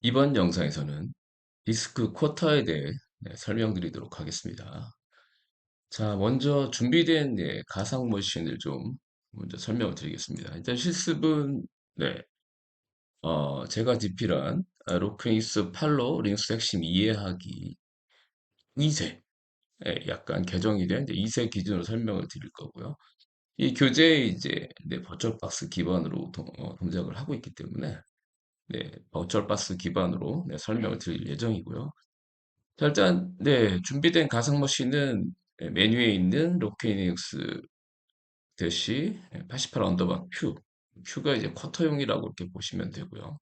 이번 영상에서는 디스크 쿼터에 대해 설명드리도록 하겠습니다. 자, 먼저 준비된 가상 머신을 좀 먼저 설명을 드리겠습니다. 일단 실습은 제가 디필한 로크닉스 팔로 링스 핵심 이해하기 2세 약간 개정이 된 2세 기준으로 설명을 드릴 거고요. 이 교재에 이제 버추얼박스 기반으로 동작을 하고 있기 때문에 버추얼박스 기반으로 설명을 드릴 예정이고요. 자, 일단 준비된 가상 머신은 메뉴에 있는 로케이닉스 대시 88 언더바 Q가 이제 쿼터용이라고 이렇게 보시면 되고요.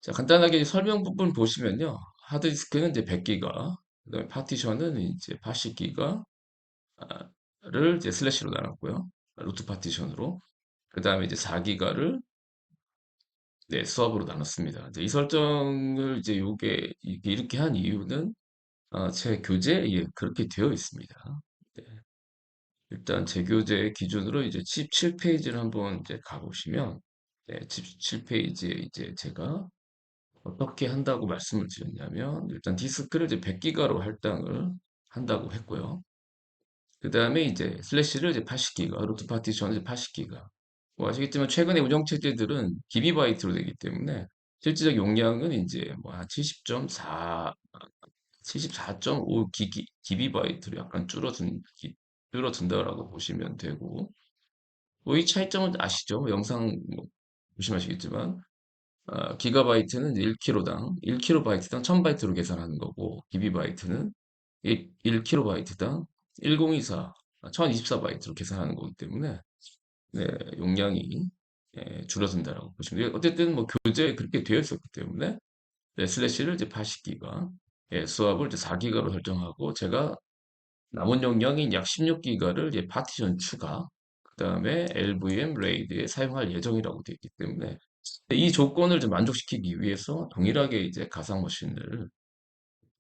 자, 간단하게 설명 부분 보시면요. 하드디스크는 이제 100기가, 그다음에 파티션은 이제 80기가를 이제 슬래시로 나눴고요. 루트 파티션으로. 그다음에 이제 4기가를 수압으로 나눴습니다. 이제 이 설정을 이제 이렇게 한 이유는 제 교재에 그렇게 되어 있습니다. 네. 일단 제 교재 기준으로 이제 17페이지를 한번 이제 가보시면, 17페이지에 이제 제가 어떻게 한다고 말씀을 드렸냐면, 일단 디스크를 이제 100기가로 할당을 한다고 했고요. 그 다음에 이제 슬래시를 이제 80기가, 루트 파티션을 이제 80기가. 뭐 아시겠지만 최근에 운영체제들은 기비바이트로 되기 때문에 실질적 용량은 이제 뭐한 74.5 기비바이트로 약간 줄어든다라고 보시면 되고, 뭐 이 차이점은 아시죠? 뭐 영상 보시면 아시겠지만, 기가바이트는 1kb당, 1kb당 1000바이트로 계산하는 거고, 기비바이트는 1kb당 1024, 1024바이트로 계산하는 거기 때문에, 용량이 줄어든다라고 보시면 돼요. 어쨌든 뭐 교재에 그렇게 되어 있었기 때문에, 슬래시를 이제 80기가, 수압을 이제 4기가로 설정하고, 제가 남은 용량인 약 16기가를 이제 파티션 추가, 그 다음에 LVM 레이드에 사용할 예정이라고 되어 있기 때문에 이 조건을 좀 만족시키기 위해서 동일하게 이제 가상 머신을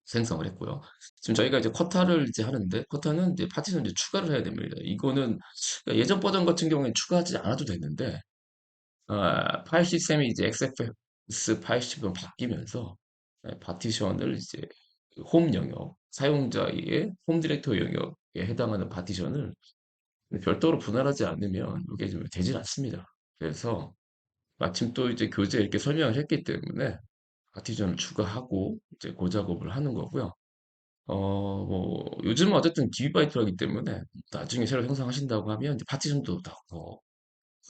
생성을 했고요. 지금 저희가 이제 쿼타를 이제 하는데 쿼타는 이제 파티션 이제 추가를 해야 됩니다. 이거는 그러니까 예전 버전 같은 경우에는 추가하지 않아도 됐는데 파일 시스템이 이제 XFS 파일 시스템으로 바뀌면서 파티션을 이제 홈 영역, 사용자의 홈 디렉토리 영역에 해당하는 파티션을 별도로 분할하지 않으면 이게 좀 되질 않습니다. 그래서 마침 또 이제 교재에 이렇게 설명을 했기 때문에 파티션을 추가하고 이제 그 작업을 하는 거고요. 뭐 요즘은 어쨌든 기비바이트라기 때문에 나중에 새로 생성하신다고 하면 이제 파티션도 다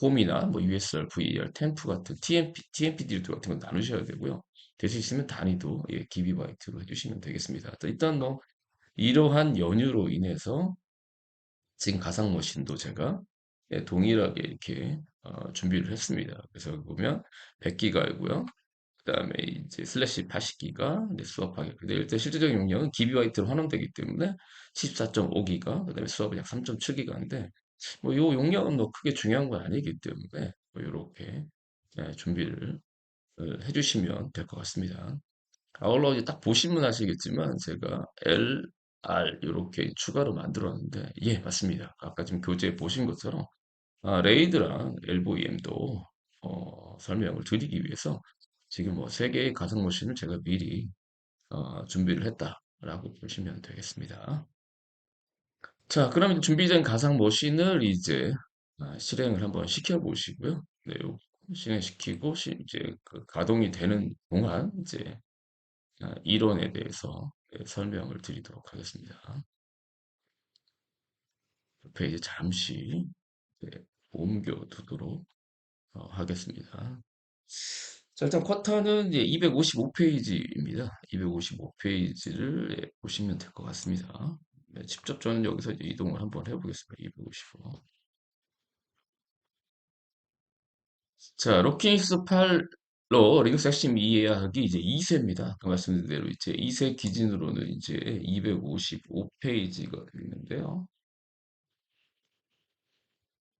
홈이나 뭐 USR, VER, 템프 같은 TMP 디렉토리 같은 거 나누셔야 되고요. 될 수 있으면 단위도 기비바이트로 해주시면 되겠습니다. 일단 뭐 이러한 연유로 인해서 지금 가상 머신도 제가 동일하게 이렇게 준비를 했습니다. 그래서 보면 100기가이고요. 그다음에 이제 슬래시 80기가 수업하게. 근데 일단 실질적인 용량은 기비바이트로 환원되기 때문에 14.5기가, 그다음에 수업은 약 3.7기가인데 뭐 요 용량은 뭐 크게 중요한 건 아니기 때문에 뭐 이렇게 준비를 해주시면 될 것 같습니다. 아울러 이제 딱 보시면 아시겠지만 제가 LR 이렇게 추가로 만들었는데 맞습니다. 아까 지금 교재에 보신 것처럼 레이드랑 LVM도 설명을 드리기 위해서 지금 뭐 세 개의 가상 머신을 제가 미리 준비를 했다라고 보시면 되겠습니다. 자, 그럼 이제 준비된 가상 머신을 이제 실행을 한번 시켜 보시고요. 요 실행시키고 이제 그 가동이 되는 동안 이제 이론에 대해서 설명을 드리도록 하겠습니다. 페이지 잠시 네, 옮겨두도록 하겠습니다. 자, 일단 쿼터는 이제 255페이지입니다. 255페이지를 보시면 될 것 같습니다. 직접 저는 여기서 이제 이동을 한번 해보겠습니다. 255. 자, 로킹스 8로 리눅스 핵심 이해하기 이제 2세입니다. 그 말씀드린 대로 이제 2세 기준으로는 이제 255페이지가 있는데요.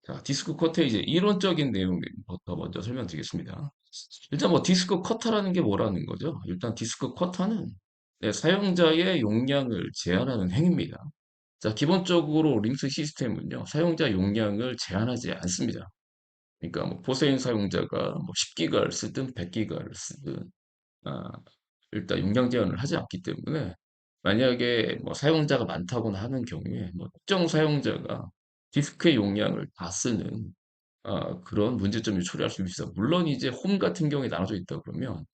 자, 디스크 커터 이제 이론적인 내용부터 먼저 설명드리겠습니다. 일단 뭐 디스크 커터라는 게 뭐라는 거죠? 일단 디스크 커터는 사용자의 용량을 제한하는 행위입니다. 자, 기본적으로 링스 시스템은요, 사용자 용량을 제한하지 않습니다. 그러니까 뭐 포세인 사용자가 뭐 10기가를 쓰든 100기가를 쓰든 아, 일단 용량 제한을 하지 않기 때문에 만약에 뭐 사용자가 많다거나 하는 경우에 뭐 특정 사용자가 디스크의 용량을 다 쓰는 그런 문제점을 초래할 수 있어요. 물론 이제 홈 같은 경우에 나눠져 있다 그러면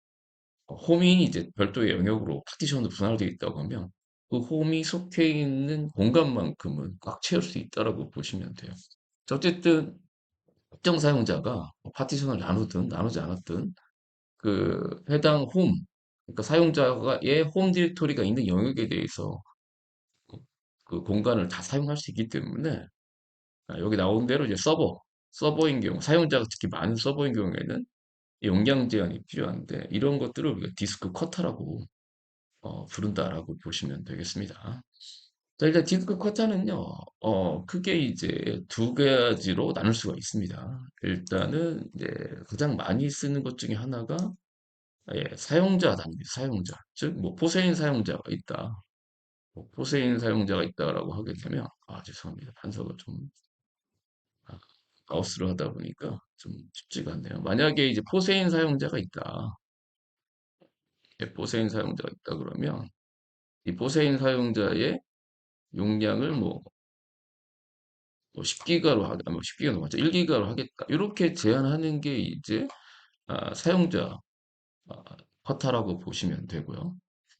홈이 이제 별도의 영역으로 파티션으로 분할되어 있다고 하면 그 홈이 속해 있는 공간만큼은 꽉 채울 수 있다라고 보시면 돼요. 어쨌든 특정 사용자가 뭐 파티션을 나누든 나누지 않았든 그 해당 홈, 그러니까 사용자의 홈 디렉토리가 있는 영역에 대해서 그, 그 공간을 다 사용할 수 있기 때문에 여기 나온 대로 이제 서버인 경우, 사용자가 특히 많은 서버인 경우에는 용량 제한이 필요한데 이런 것들을 우리가 디스크 커터라고 부른다라고 보시면 되겠습니다. 자, 일단 디스크 커터는요, 크게 이제 두 가지로 나눌 수가 있습니다. 일단은 이제 가장 많이 쓰는 것 중에 하나가 사용자 단위, 사용자. 즉, 뭐, 포세인 사용자가 있다. 뭐 포세인 사용자가 있다라고 하게 되면, 죄송합니다. 단서가 좀, 아, 마우스로 하다 보니까 좀 쉽지가 않네요. 만약에 이제 포세인 사용자가 있다. 포세인 사용자가 있다 그러면, 이 포세인 사용자의 용량을 뭐 10기가로 하겠다, 뭐 10기가 넘었죠. 1기가로 하겠다. 이렇게 제한하는 게 이제 사용자 아, 커터라고 보시면 되고요.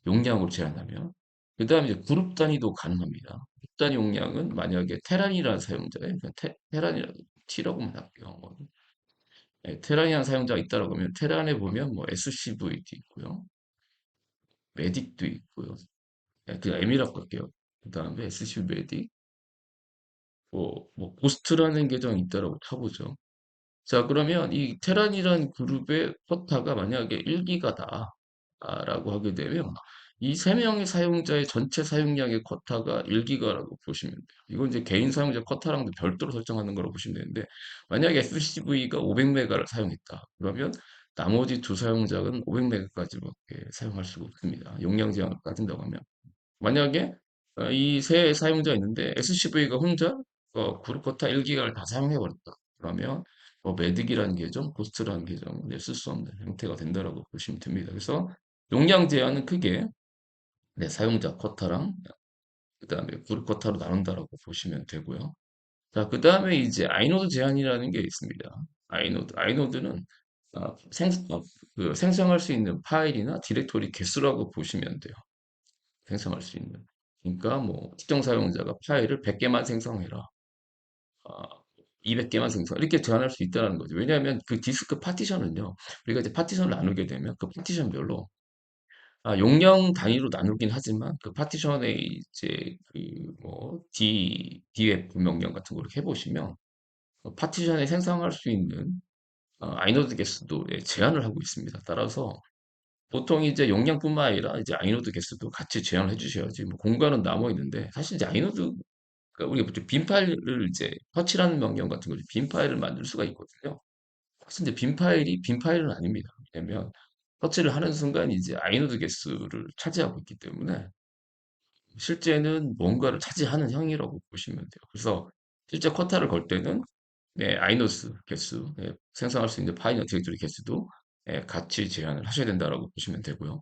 용량으로 제한하면. 그 다음에 이제 그룹 단위도 가능합니다. 그룹 단위 용량은 만약에 테란이라는 사용자에, 그냥 테란이라고, T라고만 할게요. 테란이라는 사용자가 있다라고 하면 테란에 보면 뭐 SCV도 있고요. 메딕도 있고요. 그냥 M이라고 할게요. 그 다음에 SCV 메딕, 뭐, 고스트라는 계정이 있다라고 쳐보죠. 자, 그러면 이 테란이라는 그룹의 쿼타가 만약에 1기가다 라고 하게 되면 이 세 명의 사용자의 전체 사용량의 쿼타가 1기가라고 보시면 돼요. 이건 이제 개인 사용자 쿼타랑도 별도로 설정하는 거라고 보시면 되는데 만약에 SCV가 500메가를 사용했다. 그러면 나머지 두 사용자는 500메가까지밖에 사용할 수가 없습니다. 용량 제한을 따진다고 하면. 만약에 이 세 사용자가 있는데 SCV가 혼자 그룹 쿼타 1기가를 다 사용해버렸다. 그러면 뭐 매듭이라는 계정, 고스트라는 계정을 쓸 수 없는 형태가 된다라고 보시면 됩니다. 그래서 용량 제한은 크게 사용자 쿼타랑 그다음에 그룹 쿼타로 나눈다라고 보시면 되고요. 자, 그다음에 이제 아이노드 제한이라는 게 있습니다. 아이노드는 생성할 수 있는 파일이나 디렉토리 개수라고 보시면 돼요. 생성할 수 있는. 그러니까 뭐 특정 사용자가 파일을 100개만 생성해라. 아, 200개만 생성. 이렇게 제한할 수 있다는 거죠. 왜냐하면 그 디스크 파티션은요. 우리가 이제 파티션을 나누게 되면 그 파티션별로 용량 단위로 나누긴 하지만 그 파티션에 이제 그 뭐 df 명령 같은 걸 해보시면 파티션에 생성할 수 있는 아이노드 개수도 제한을 하고 있습니다. 따라서 보통 이제 용량뿐만 아니라 이제 아이노드 개수도 같이 제한을 해주셔야지. 뭐 공간은 남아 있는데 사실 이제 아이노드 그러니까 우리가 보통 빈 파일을 이제 터치라는 명령 같은 거죠. 빈 파일을 만들 수가 있거든요. 사실 이제 빈 파일은 아닙니다. 왜냐면 터치를 하는 순간 이제 아이노드 개수를 차지하고 있기 때문에 실제는 뭔가를 차지하는 형이라고 보시면 돼요. 그래서 실제 쿼타를 걸 때는 아이노드 개수, 생성할 수 있는 파일이나 디렉토리 개수도 같이 제한을 하셔야 된다라고 보시면 되고요.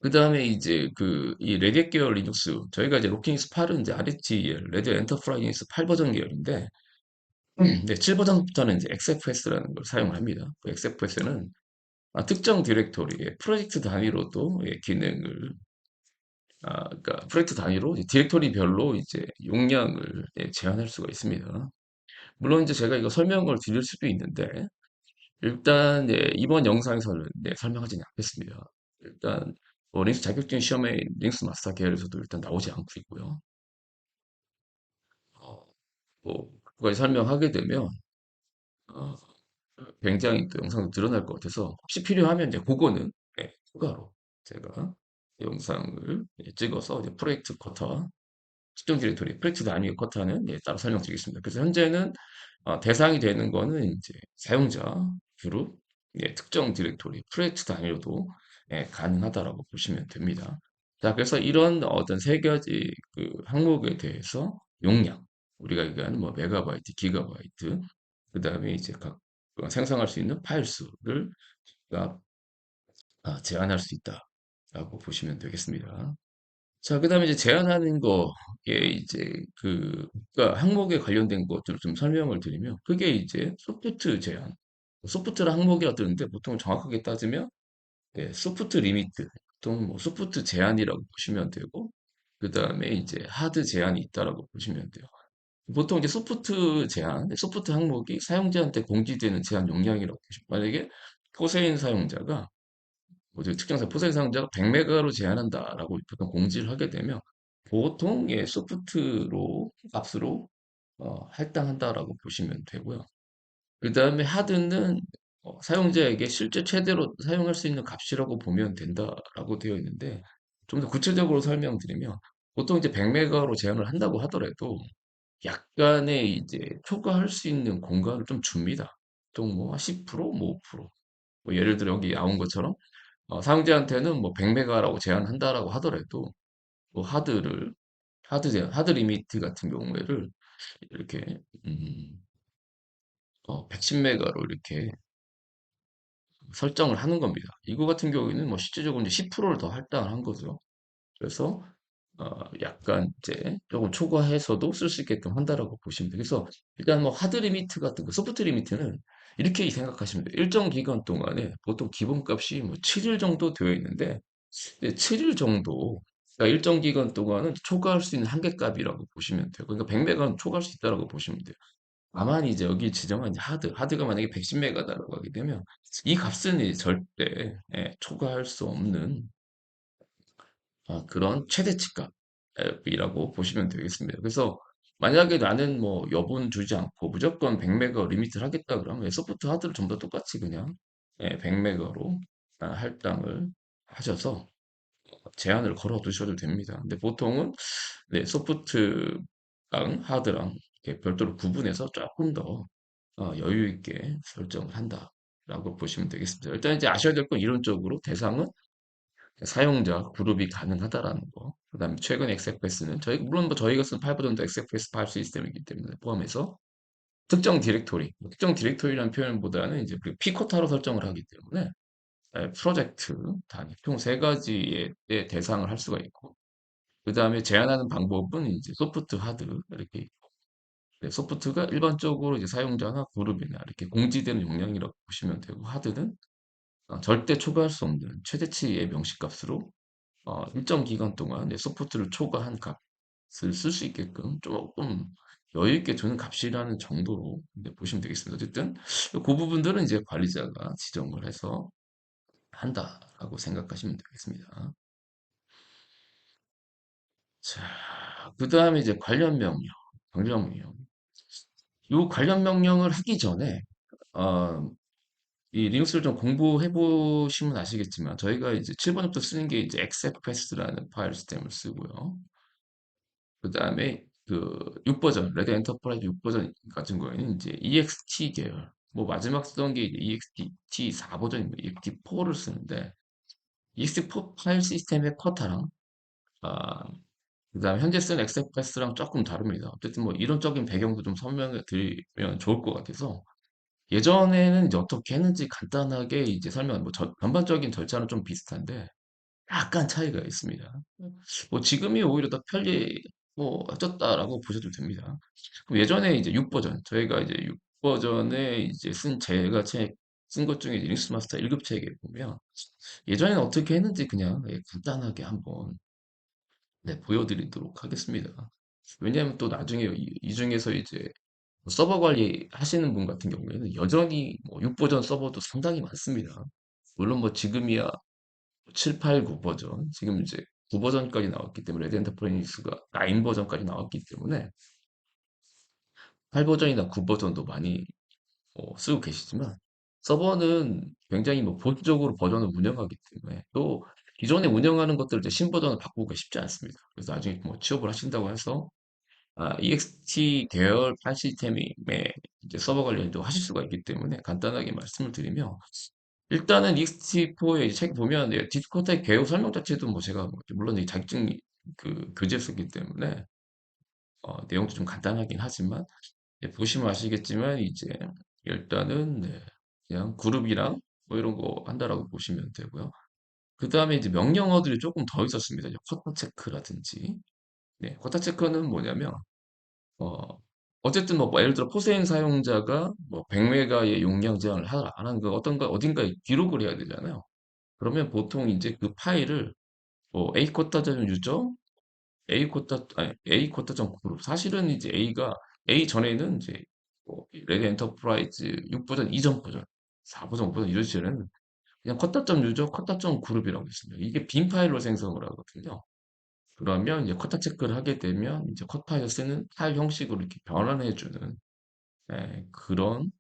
그 다음에 이제 이 레드 계열 리눅스, 저희가 이제 로킹스 8은 이제 RHEL, 레드 엔터프라이즈 8 버전 계열인데, 네, 7 버전부터는 이제 XFS라는 걸 사용을 합니다. 그 XFS는 특정 디렉토리의 프로젝트 단위로도 기능을, 그러니까 프로젝트 단위로 이제 디렉토리별로 이제 용량을 제한할 수가 있습니다. 물론 이제 제가 이거 설명을 드릴 수도 있는데, 일단 이번 영상에서는 설명하지는 않겠습니다. 일단 링스 자격증 시험에 링스 마스터 계열에서도 일단 나오지 않고 있고요. 어, 그거까지 설명하게 되면 어, 굉장히 또 영상도 늘어날 것 같아서 혹시 필요하면 이제 그거는 추가로 제가 영상을 찍어서 이제 프로젝트 쿼터 특정 디렉토리 프로젝트 단위의 쿼터는 따로 설명드리겠습니다. 그래서 현재는 대상이 되는 거는 이제 사용자 그룹 특정 디렉토리 프로젝트 단위로도 가능하다라고 보시면 됩니다. 자, 그래서 이런 어떤 세 가지 그 항목에 대해서 용량 우리가 얘기하는 뭐 메가바이트, 기가바이트 그 다음에 이제 각 생성할 수 있는 파일 수를 제한할 수 있다라고 보시면 되겠습니다. 자, 그다음에 이제 제한하는 거에 이제 그러니까 항목에 관련된 것들을 좀 설명을 드리면 그게 이제 소프트 제한, 소프트라 항목이라 뜨는데 보통 정확하게 따지면 소프트 리미트, 보통 뭐 소프트 제한이라고 보시면 되고 그다음에 이제 하드 제한이 있다라고 보시면 돼요. 보통 이제 소프트 제한, 소프트 항목이 사용자한테 공지되는 제한 용량이라고 보시면 만약에 포세인 사용자가 뭐죠? 특정사 포세인 사용자가 100메가로 제한한다라고 보통 공지를 하게 되면 보통 소프트로 값으로 할당한다라고 보시면 되고요. 그 다음에 하드는 사용자에게 실제 최대로 사용할 수 있는 값이라고 보면 된다라고 되어 있는데 좀 더 구체적으로 설명드리면 보통 이제 100메가로 제한을 한다고 하더라도 약간의 이제 초과할 수 있는 공간을 좀 줍니다. 보통 뭐 10%, 뭐 5%. 뭐 예를 들어 여기 나온 것처럼 사용자한테는 뭐 100메가라고 제한한다라고 하더라도 뭐 하드 리미트 같은 경우에를 이렇게 110메가로 이렇게 설정을 하는 겁니다. 이거 같은 경우에는 뭐 실질적으로 이제 10%를 더 할당을 한 거죠. 그래서 약간 이제 조금 초과해서도 쓸 수 있게끔 한다라고 보시면 돼요. 그래서 일단 뭐 하드 리미트 같은 거, 소프트 리미트는 이렇게 생각하시면 돼요. 일정 기간 동안에 보통 기본값이 뭐 7일 정도 되어 있는데 7일 정도, 그러니까 일정 기간 동안은 초과할 수 있는 한계값이라고 보시면 돼요. 그러니까 100메가는 초과할 수 있다라고 보시면 돼요. 다만 이제 여기 지정한 이제 하드가 만약에 110메가다라고 하게 되면 이 값은 이제 절대 초과할 수 없는 그런 최대치 값이라고 보시면 되겠습니다. 그래서 만약에 나는 뭐 여분 두지 않고 무조건 100메가 리미트를 하겠다 그러면 소프트 하드를 전부 다 똑같이 그냥 100메가로 할당을 하셔서 제한을 걸어 두셔도 됩니다. 근데 보통은 소프트랑 하드랑 이렇게 별도로 구분해서 조금 더 여유 있게 설정을 한다라고 보시면 되겠습니다. 일단 이제 아셔야 될 건 이론적으로 대상은 사용자 그룹이 가능하다라는 거. 그다음에 최근 XFS는 물론 뭐 저희가 쓴 8버전도 XFS 파일 시스템이기 때문에 포함해서 특정 디렉토리, 특정 디렉토리라는 표현보다는 이제 그 피코타로 설정을 하기 때문에 프로젝트 단위 총 세 가지의 대상을 할 수가 있고 그 다음에 제한하는 방법은 이제 소프트, 하드 이렇게 있고 소프트가 일반적으로 이제 사용자나 그룹이나 이렇게 공지되는 용량이라고 보시면 되고 하드는 절대 초과할 수 없는 최대치의 명시값으로 일정 기간 동안 소프트를 초과한 값을 쓸 수 있게끔 조금 여유 있게 두는 값이라는 정도로 보시면 되겠습니다. 어쨌든 그 부분들은 이제 관리자가 지정을 해서 한다라고 생각하시면 되겠습니다. 자, 그 다음에 이제 관련 명령. 이 관련 명령을 하기 전에, 어, 이 리눅스를 좀 공부해 보시면 아시겠지만, 저희가 이제 7번부터 쓰는 게 이제 XFS라는 파일 시스템을 쓰고요. 그 다음에 그 6버전, 레드 엔터프라이즈 6버전 같은 거에는 이제 EXT 계열, 뭐 마지막 쓰던 게 이제 EXT 4버전입니다. EXT4를 쓰는데, EXT4 파일 시스템의 커타랑, 아, 그다음에 현재 쓰는 엑스프레스랑 조금 다릅니다. 어쨌든 뭐 이론적인 배경도 좀 설명해 드리면 좋을 것 같아서 예전에는 이제 어떻게 했는지 간단하게 이제 설명, 전반적인 절차는 좀 비슷한데 약간 차이가 있습니다. 뭐 지금이 오히려 더 편리해졌다라고 보셔도 됩니다. 그럼 예전에 이제 6버전, 저희가 이제 6버전에 이제 쓴 것 중에 리눅스 마스터 1급 체계 보면 예전에는 어떻게 했는지 그냥 간단하게 한번 보여드리도록 하겠습니다. 왜냐하면 또 나중에 이 중에서 이제 서버 관리 하시는 분 같은 경우에는 여전히 뭐 6버전 서버도 상당히 많습니다. 물론 뭐 지금이야 7, 8, 9 버전, 지금 이제 9버전까지 나왔기 때문에 레드 엔터프라이즈가 9 버전까지 나왔기 때문에 8버전이나 9버전도 많이 쓰고 계시지만 서버는 굉장히 뭐 보수적으로 버전을 운영하기 때문에 또 기존에 운영하는 것들을 이제 신버전을 바꾸기가 쉽지 않습니다. 그래서 나중에 뭐 취업을 하신다고 해서 EXT 계열 파일 시스템에 이제 서버 관련도 하실 수가 있기 때문에 간단하게 말씀을 드리면 일단은 EXT4에 책 보면 디스코드의 개요 설명 자체도 뭐 제가 물론 이 자격증 교재였기 때문에 내용도 좀 간단하긴 하지만 보시면 아시겠지만 이제 일단은 그냥 그룹이랑 뭐 이런 거 한다라고 보시면 되고요. 그 다음에 이제 명령어들이 조금 더 있었습니다. 이제 쿼터 체크라든지. 네, 쿼터 체크는 뭐냐면, 어, 어쨌든 뭐 예를 들어 포세인 사용자가 뭐 100메가의 용량 제한을 안 한 거 어떤가 어딘가에 기록을 해야 되잖아요. 그러면 보통 이제 그 파일을 뭐 a 쿼터 유저 A 쿼터 아니 A 쿼터 그룹 사실은 이제 A가 A 전에는 이제 뭐 레드 엔터프라이즈 6 버전 이전 버전 4 버전 5 버전 이런 시절에는 그냥 쿼터 유저 쿼터 그룹이라고 있습니다. 이게 빈 파일로 생성을 하거든요. 그러면 이제 쿼터 체크를 하게 되면 이제 컷 파일 쓰는 파일 형식으로 이렇게 변환해 주는 그런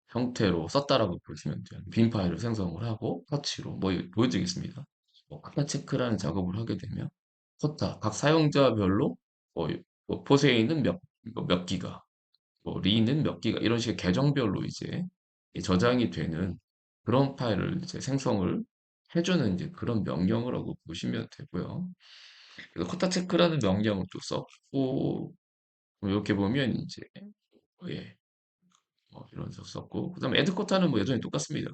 형태로 썼다라고 보시면 돼요. 빈 파일을 생성을 하고 터치로 뭐 보여드리겠습니다. 뭐 쿼터 체크라는 작업을 하게 되면 쿼터 각 사용자별로 뭐, 뭐 포세이는 몇 기가, 뭐 리는 몇 기가 이런 식의 계정별로 이제 저장이 되는 그런 파일을 이제 생성을 해주는 이제 그런 명령어라고 보시면 되고요. 그래서 쿼터 체크라는 명령을 또 썼고 뭐 이렇게 보면 이제 예, 이런 식 썼고 그다음에 에드 쿼터는 뭐 여전히 똑같습니다.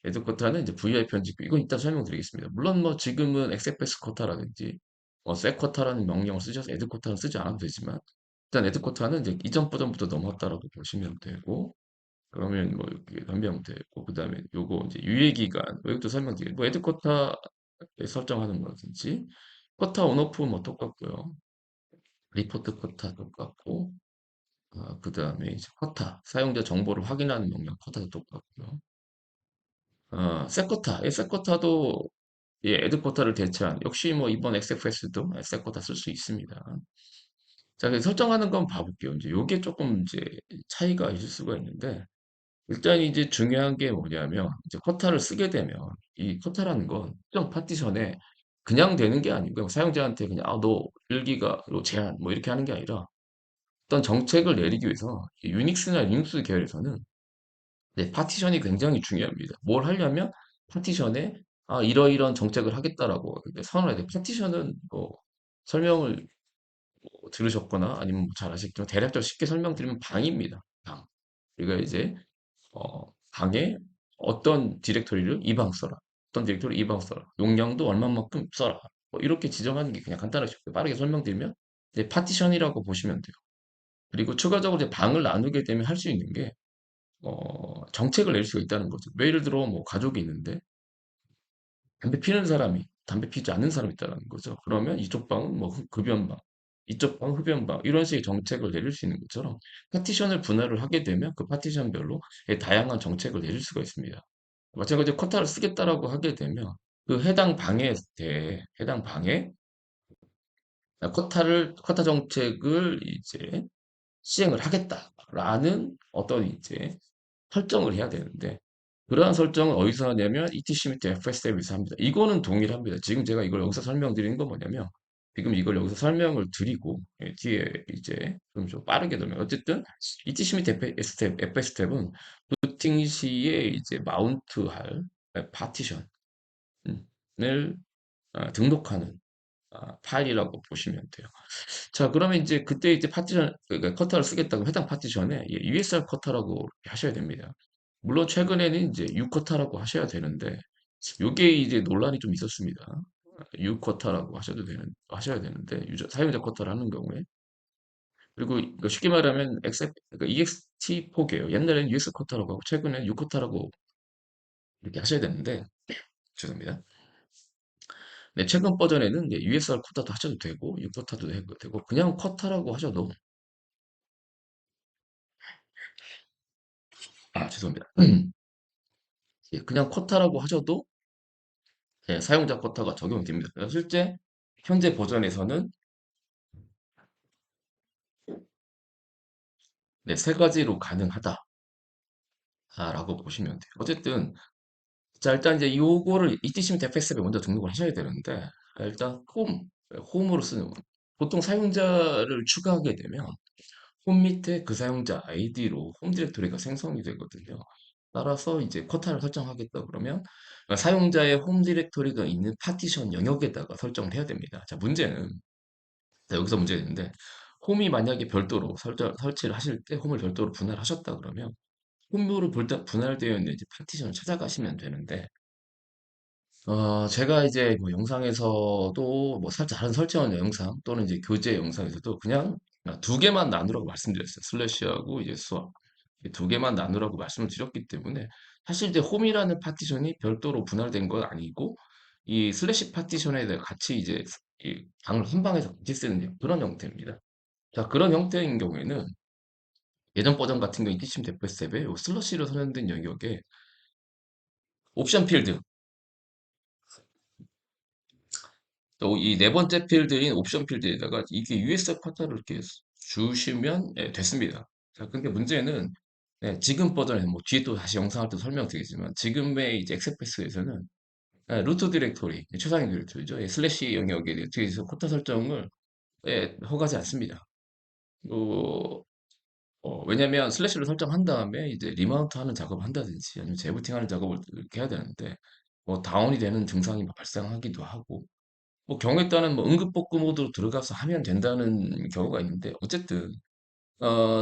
에드 쿼터는 이제 VI 편집 이건 이따 설명드리겠습니다. 물론 뭐 지금은 XFS 쿼터라든지 셋 쿼터라는 명령을 쓰셔서 에드 쿼터는 쓰지 않아도 되지만 일단 에드 쿼터는 이제 이전 버전부터 넘었다라고 보시면 되고 그러면 뭐 이렇게 변경되고 그다음에 요거 이제 유예 기간 이것도 설명드리고 뭐 에드 쿼터 설정하는 거든지 쿼터 온오프 뭐 똑같고요. 리포트 쿼터 똑같고 그다음에 이제 쿼터 사용자 정보를 확인하는 명령 쿼터도 똑같고요. 세쿼타, 세쿼타도 예, 에드쿼타를 대체한 역시 뭐 이번 XFS도 세쿼타 쓸 수 있습니다. 자, 그래서 설정하는 건 봐볼게요. 이제 요게 조금 이제 차이가 있을 수가 있는데 일단 이제 중요한 게 뭐냐면 이제 쿼타를 쓰게 되면 이 쿼타라는 건 특정 파티션에 그냥 되는 게 아니고요. 사용자한테 그냥 너 1기가로 제한 뭐 이렇게 하는 게 아니라 어떤 정책을 내리기 위해서 유닉스나 리눅스 계열에서는 네, 파티션이 굉장히 중요합니다. 뭘 하려면 파티션에 이러이러한 정책을 하겠다라고 이렇게 선언해야 돼요. 파티션은 뭐 설명을 뭐 들으셨거나 아니면 뭐잘 아시겠지만 대략적으로 쉽게 설명드리면 방입니다. 방. 우리가 이제 방에 어떤 디렉토리를 이 방 써라. 어떤 디렉토리 이 방 써라. 용량도 얼마만큼 써라. 뭐 이렇게 지정하는 게 그냥 간단하게 쉽게 빠르게 설명드리면 이제 파티션이라고 보시면 돼요. 그리고 추가적으로 이제 방을 나누게 되면 할 수 있는 게 정책을 낼 수가 있다는 거죠. 뭐 예를 들어 뭐 가족이 있는데 담배 피는 사람이 담배 피지 않는 사람이 있다는 거죠. 그러면 이쪽 방은 뭐 급연방, 이쪽 방은 흡연방 이런 식의 정책을 내릴 수 있는 것처럼 파티션을 분할을 하게 되면 그 파티션별로 다양한 정책을 내릴 수가 있습니다. 마찬가지로 쿼타를 쓰겠다라고 하게 되면 그 해당 방에 대해 해당 방에 쿼타 정책을 이제 시행을 하겠다라는 어떤 이제 설정을 해야 되는데 그러한 설정은 어디서 하냐면 etc 밑에 fs앱에서 합니다. 이거는 동일합니다. 지금 제가 이걸 여기서 설명드리는 건 뭐냐면 지금 이걸 여기서 설명을 드리고 뒤에 이제 좀 빠르게 돌면 어쨌든 etc 밑에 fs탭은 부팅 시에 이제 마운트할 파티션을 등록하는 파일이라고 보시면 돼요. 자, 그러면 이제 그때 이제 파티션, 그러니까 커터를 쓰겠다고 해당 파티션에 USR 커터라고 하셔야 됩니다. 물론 최근에는 이제 U 커터라고 하셔야 되는데, 요게 이제 논란이 좀 있었습니다. U 커터라고 하셔야 되는데, 사용자 커터를 하는 경우에. 그리고 이거 쉽게 말하면 그러니까 EXT 포기예요. 옛날에는 US 커터라고 하고, 최근에는 U 커터라고 이렇게 하셔야 되는데, 죄송합니다. 네, 최근 버전에는 이제 USR 커터도 하셔도 되고, U 커터도 되고, 그냥 커터라고 하셔도 죄송합니다. 예, 그냥 쿼타라고 하셔도 예, 사용자 쿼타가 적용이 됩니다. 그래서 실제 현재 버전에서는 네, 세 가지로 가능하다라고 보시면 돼요. 어쨌든 자 일단 이제 요거를 ETC 및 FS에 먼저 등록을 하셔야 되는데 일단 홈으로 쓰는 보통 사용자를 추가하게 되면 홈 밑에 그 사용자 아이디로 홈 디렉토리가 생성이 되거든요. 따라서 이제 쿼타를 설정하겠다 그러면 사용자의 홈 디렉토리가 있는 파티션 영역에다가 설정을 해야 됩니다. 자, 문제는 자, 여기서 문제가 있는데 홈이 만약에 별도로 설치를 하실 때 홈을 별도로 분할하셨다 그러면 홈으로 분할되어 있는 이제 파티션을 찾아가시면 되는데 제가 이제 뭐 영상에서도 뭐 살짝 다른 설정한 영상 또는 이제 교재 영상에서도 그냥 두 개만 나누라고 말씀드렸어요. 슬래시하고 이제 수학. 두 개만 나누라고 말씀을 드렸기 때문에 사실 이제 홈이라는 파티션이 별도로 분할된 건 아니고 이 슬래시 파티션에 대해 같이 이제 이 방을 한 방에서 같이 쓰는 그런 형태입니다. 자, 그런 형태인 경우에는 예전 버전 같은 경우 이티심 대표스텝에 요 슬러시로 선언된 영역에 옵션 필드, 또 이 네 번째 필드인 옵션 필드에다가 이게 US 쿼터를 이렇게 주시면 예, 됐습니다. 자, 근데 문제는 예, 지금 버전에 뭐 뒤에 또 다시 영상을 또 설명드리겠지만 지금의 이제 엑스패스에서는 예, 루트 디렉토리, 최상위 디렉토리죠. 예, 슬래시 영역에 뒤에서 쿼터 설정을 예, 허가하지 않습니다. 어, 왜냐면 슬래시를 설정한 다음에 이제 리마운트 하는 작업을 한다든지 아니면 재부팅 하는 작업을 이렇게 해야 되는데 뭐 다운이 되는 증상이 발생하기도 하고 뭐 경우에 따른 뭐 응급복구 모드로 들어가서 하면 된다는 경우가 있는데 어쨌든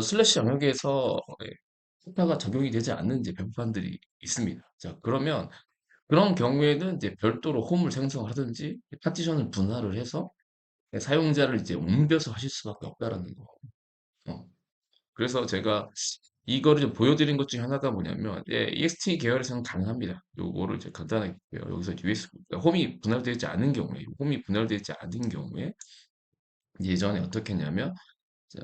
슬래시 영역에서 효과가 적용이 되지 않는 이제 배포판들이 있습니다. 자, 그러면 그런 경우에는 이제 별도로 홈을 생성하든지 파티션을 분할을 해서 사용자를 이제 옮겨서 하실 수밖에 없다라는 거. 어, 그래서 제가 이거를 좀 보여드린 것 중에 하나가 뭐냐면, 예, EXT 계열에서는 가능합니다. 요거를 이제 간단하게 볼게요. 여기서 US, 홈이 분할되지 않은 경우에, 홈이 분할되지 않은 경우에, 예전에 어떻게 했냐면, 자,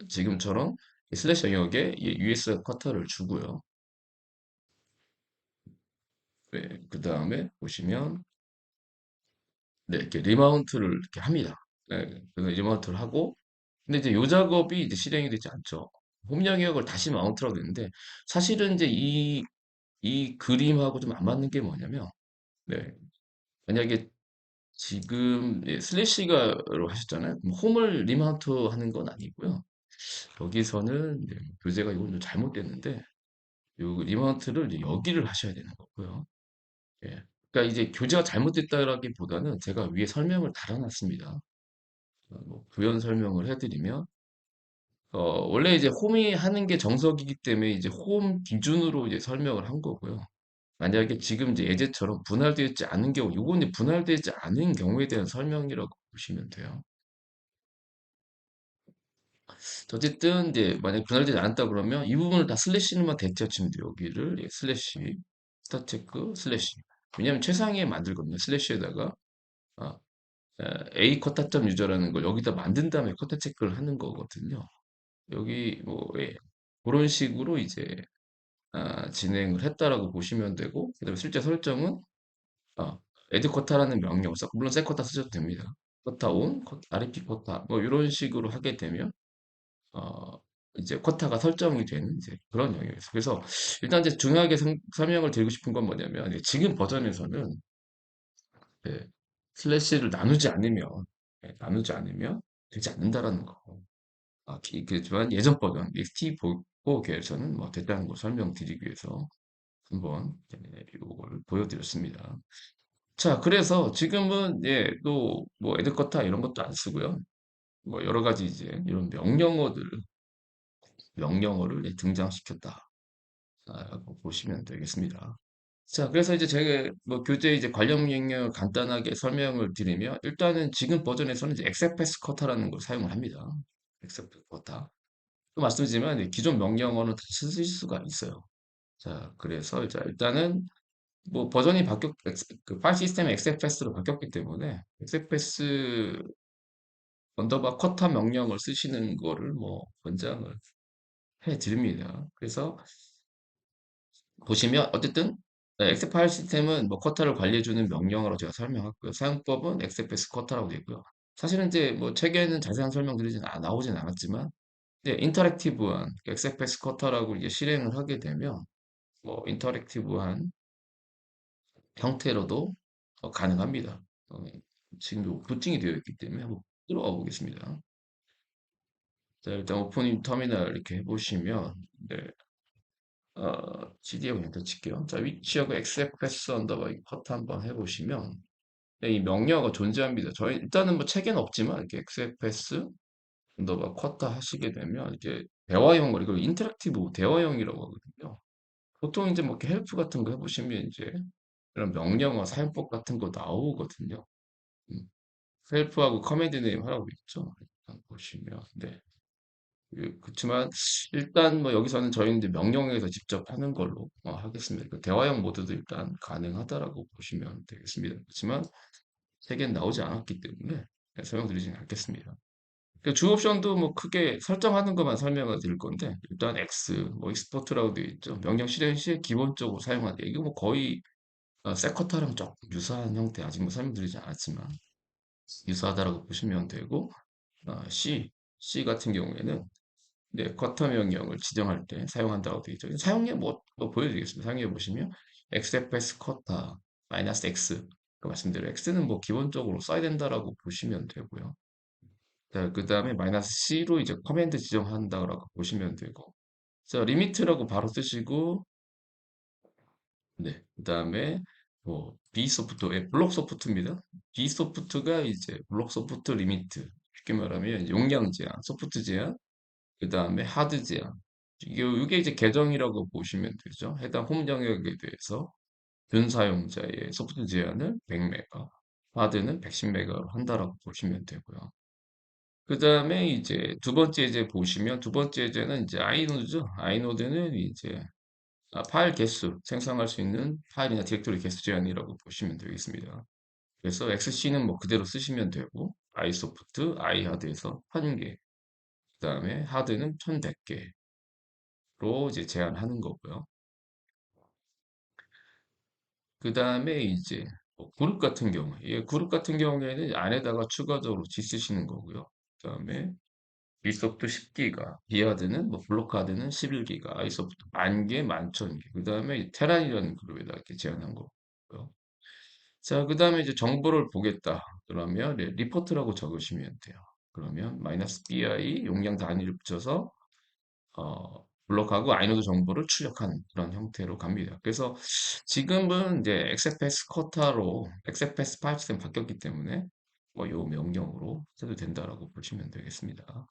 지금처럼 이 슬래시 영역에 이 US 커터를 주고요. 네, 그 다음에 보시면, 네, 이렇게 리마운트를 이렇게 합니다. 네, 그래서 리마운트를 하고, 근데 이제 요 작업이 이제 실행이 되지 않죠. 홈 영역을 다시 마운트라고 했는데, 사실은 이제 이 그림하고 좀 안 맞는 게 뭐냐면, 네, 만약에 지금 예, 슬래시가로 하셨잖아요. 그럼 홈을 리마운트 하는 건 아니고요. 여기서는 네, 교재가 이건 좀 잘못됐는데, 요 리마운트를 이제 여기를 하셔야 되는 거고요. 예. 그러니까 이제 교재가 잘못됐다라기보다는 제가 위에 설명을 달아놨습니다. 뭐 부연 설명을 해드리면, 원래 이제 홈이 하는 게 정석이기 때문에 이제 홈 기준으로 이제 설명을 한 거고요. 만약에 지금 이제 예제처럼 분할되어 있지 않은 경우, 요건 이제 분할되지 않은 경우에 대한 설명이라고 보시면 돼요. 어쨌든 이제 만약 분할되지 않았다 그러면 이 부분을 다 슬래시로만 대체하시면 돼요. 여기를 예, 슬래시, 스타 체크, 슬래시. 왜냐하면 최상위에 만들거든요. 슬래시에다가 아, A 커타점 유저라는 걸 여기다 만든 다음에 커타 체크를 하는 거거든요. 여기 뭐 예, 그런 식으로 이제 진행을 했다라고 보시면 되고, 그다음에 실제 설정은 아, 에드 쿼타라는 명령을 써. 물론 세 쿼타 쓰셔도 됩니다. 쿼타 온, REP 쿼타 뭐 이런 식으로 하게 되면 어, 이제 쿼타가 설정이 되는 이제 그런 영역이었어요. 그래서 일단 이제 중요하게 설명을 드리고 싶은 건 뭐냐면 이제 지금 버전에서는 예, 슬래시를 나누지 않으면 되지 않는다라는 거. 그렇지만 예전 버전 XT4 계열에서는 뭐 됐다는 거 설명드리기 위해서 한번 이걸 보여드렸습니다. 자, 그래서 지금은 예, 또 뭐 에드커타 이런 것도 안 쓰고요. 뭐 여러 가지 이제 이런 명령어를 등장시켰다라고 보시면 되겠습니다. 자, 그래서 이제 제가 뭐 교재 이제 관련 명령을 간단하게 설명을 드리면 일단은 지금 버전에서는 이제 엑세패스 커터라는 걸 사용을 합니다. 엑세패스 커터. 또 말씀드리지만 이제 기존 명령어는 다 쓰실 수가 있어요. 자, 그래서 이제 일단은 뭐 버전이 그 파일 시스템이 엑세패스로 바뀌었기 때문에 엑세패스 언더바 쿼터 명령을 쓰시는 거를 뭐 권장을 해 드립니다. 그래서 보시면 어쨌든 엑셀 파일 시스템은 뭐 쿼터를 관리해주는 명령어로 제가 설명했고요. 사용법은 엑스패스 쿼터라고 되어 있고요. 사실은 이제 뭐 책에는 자세한 설명 나오진 않았지만 인터랙티브한 엑스패스 쿼터라고 이제 실행을 하게 되면 뭐 인터랙티브한 형태로도 가능합니다. 지금 부팅이 되어 있기 때문에 한번 들어가 보겠습니다. 자, 일단 오프닝 터미널 이렇게 해보시면 네, CD하고 그냥 덧칠게요. 자, 위치하고 XFS 언더바 커트 한번 해보시면 네, 이 명령어가 존재합니다. 저희 일단은 뭐 책에는 없지만 이렇게 XFS 언더바 커트 하시게 되면 이게 대화형 이걸 인터랙티브 대화형이라고 하거든요. 보통 이제 뭐 이렇게 헬프 같은 거 해보시면 이제 이런 명령어 사용법 같은 거 나오거든요. 음, 헬프하고 커맨드 네임 하라고 있죠. 일단 보시면 네. 그렇지만 일단 뭐 여기서는 저희는 이제 명령에서 직접 하는 걸로 하겠습니다. 그 대화형 모드도 일단 가능하다라고 보시면 되겠습니다. 그렇지만 세 개는 나오지 않았기 때문에 설명드리지는 않겠습니다. 그 주 옵션도 뭐 크게 설정하는 것만 설명을 드릴 건데 일단 X, 뭐 익스포트라고 되어 있죠. 명령 실행 시에 기본적으로 사용하는 게 이거 뭐 거의 세쿼터랑 조금 유사한 형태 아직 뭐 설명드리지 않았지만 유사하다라고 보시면 되고 C 같은 경우에는 네, 쿼터 명령을 지정할 때 사용한다고 되어 있죠. 사용량 뭐 보여드리겠습니다. 사용량 보시면 xfs 쿼터 마이너스 x 그 말씀대로 x는 뭐 기본적으로 써야 된다라고 보시면 되고요. 그 다음에 마이너스 c로 이제 커맨드 지정한다라고 보시면 되고 자 리미트라고 바로 쓰시고 네, 그 다음에 뭐 b소프트, 블록 소프트입니다. b소프트가 이제 블록 소프트 리미트 쉽게 말하면 용량 제한, 소프트 제한 그 다음에 하드 제한. 이게 이제 계정이라고 보시면 되죠. 해당 홈 영역에 대해서 준 사용자의 소프트 제한을 100메가, 하드는 110메가로 한다라고 보시면 되고요. 그 다음에 이제 두 번째 예제 보시면 두 번째 예제는 이제 아이노드죠. 아이노드는 이제 파일 개수 생성할 수 있는 파일이나 디렉토리 개수 제한이라고 보시면 되겠습니다. 그래서 XC는 뭐 그대로 쓰시면 되고 아이소프트, 아이하드에서 1000개, 그 다음에 하드는 1100개, 로 이제 제한하는 거고요. 그 다음에 이제 뭐 그룹 같은 경우, 그룹 같은 경우에는 안에다가 추가적으로 G 쓰시는 거고요. 그 다음에 B소프트 10기가, B하드는 뭐 블록하드는 11기가, I소프트 10,000개, 11,000개. 그 다음에 테란이라는 그룹에다 이렇게 제한한 거고요. 자, 그 다음에 이제 정보를 보겠다. 그러면 리포트라고 적으시면 돼요. 그러면 마이너스 BI 용량 단위를 붙여서 블록하고 아이노드 정보를 출력하는 그런 형태로 갑니다. 그래서 지금은 이제 XFS 쿼타로 XFS 파일 시스템 바뀌었기 때문에 뭐 요 명령으로 해도 된다라고 보시면 되겠습니다.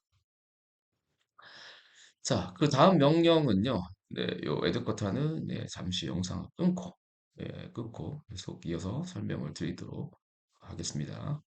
자, 그 다음 명령은요. 네, 요 에드 쿼타는 네, 잠시 영상을 끊고 끊고 계속 이어서 설명을 드리도록 하겠습니다.